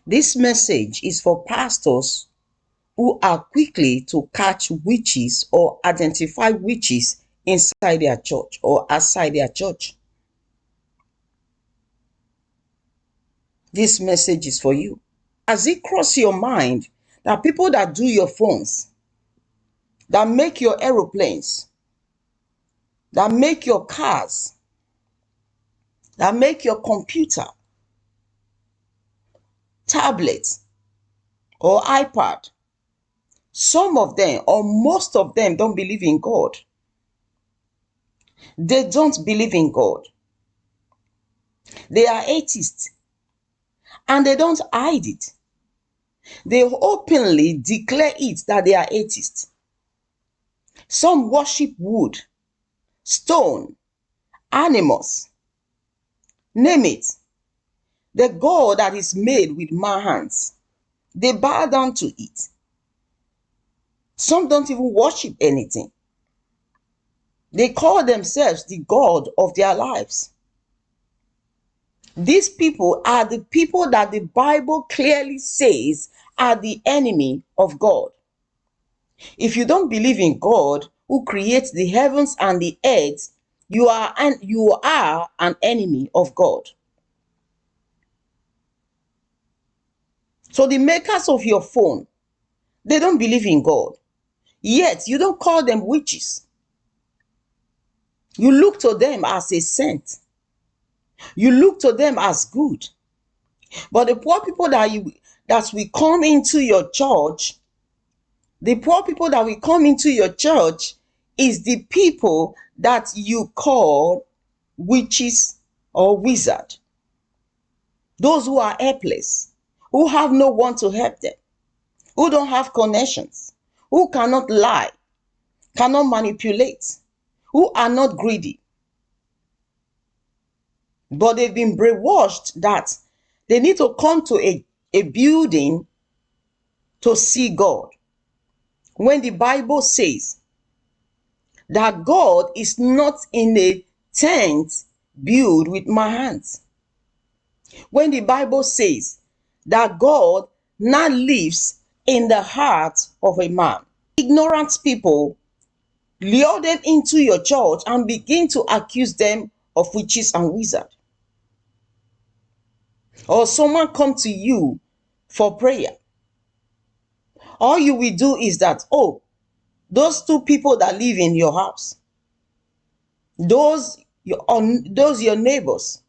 This message is for pastors who are quickly to catch witches or identify witches inside their church or outside their church. This message is for you. As it cross your mind that people that do your phones, that make your aeroplanes, that make your cars, that make your computer, tablet, or iPad, some of them or most of them don't believe in God. They don't believe in God. They are atheists and they don't hide it. They openly declare it that they are atheists. Some worship wood, stone, animals, name it. The God that is made with my hands, they bow down to it. Some don't even worship anything. They call themselves the God of their lives. These people are the people that the Bible clearly says are the enemy of God. If you don't believe in God who creates the heavens and the earth, you are an enemy of God. So the makers of your phone, they don't believe in God. Yet you don't call them witches. You look to them as a saint. You look to them as good. But the poor people that will come into your church, the poor people that will come into your church is the people that you call witches or wizard. Those who are helpless, who have no one to help them, who don't have connections, who cannot lie, cannot manipulate, who are not greedy. But they've been brainwashed that they need to come to a building to see God. When the Bible says that God is not in a tent built with my hands. When the Bible says that God now lives in the heart of a man. Ignorant people lure them into your church and begin to accuse them of witches and wizards. Or someone come to you for prayer. All you will do is that, oh, those two people that live in your house, those your neighbors,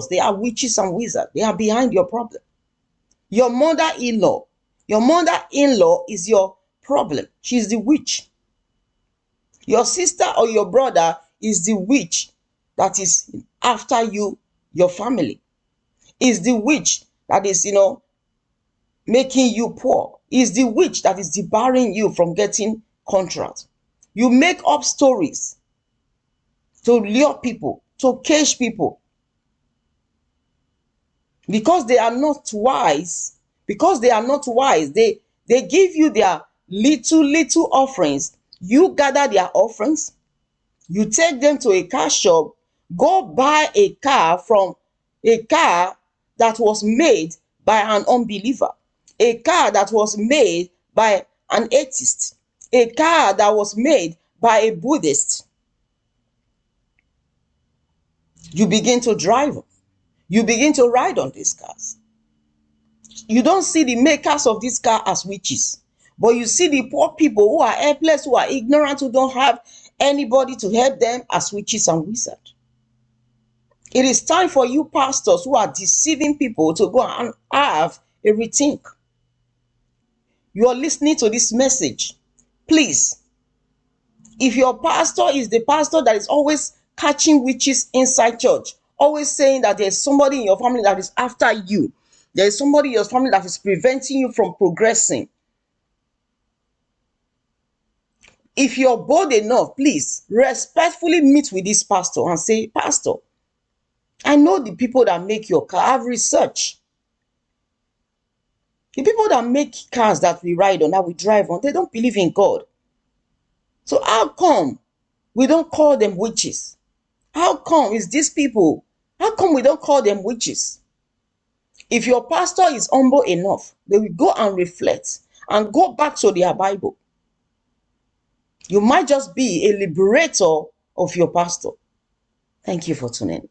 they are witches and wizards. They are behind your problem. Your mother-in-law is your problem. She's the witch. Your sister or your brother is the witch that is after you, your family. Is the witch that is, making you poor. Is the witch that is debarring you from getting contracts. You make up stories to lure people, to cage people. Because they are not wise, they give you their little offerings. You gather their offerings, you take them to a car shop, go buy a car that was made by an unbeliever, a car that was made by an atheist, a car that was made by a Buddhist. You begin to drive them. You begin to ride on these cars. You don't see the makers of this car as witches, but you see the poor people who are helpless, who are ignorant, who don't have anybody to help them as witches and wizards. It is time for you pastors who are deceiving people to go and have a rethink. You are listening to this message. Please, if your pastor is the pastor that is always catching witches inside church, always saying that there's somebody in your family that is after you, there's somebody in your family that is preventing you from progressing. If you're bold enough, please respectfully meet with this pastor and say, Pastor, I know the people that make your car. I've researched. The people that make cars that we ride on, that we drive on, they don't believe in God. So how come we don't call them witches? How come we don't call them witches? If your pastor is humble enough, they will go and reflect and go back to their Bible. You might just be a liberator of your pastor. Thank you for tuning in.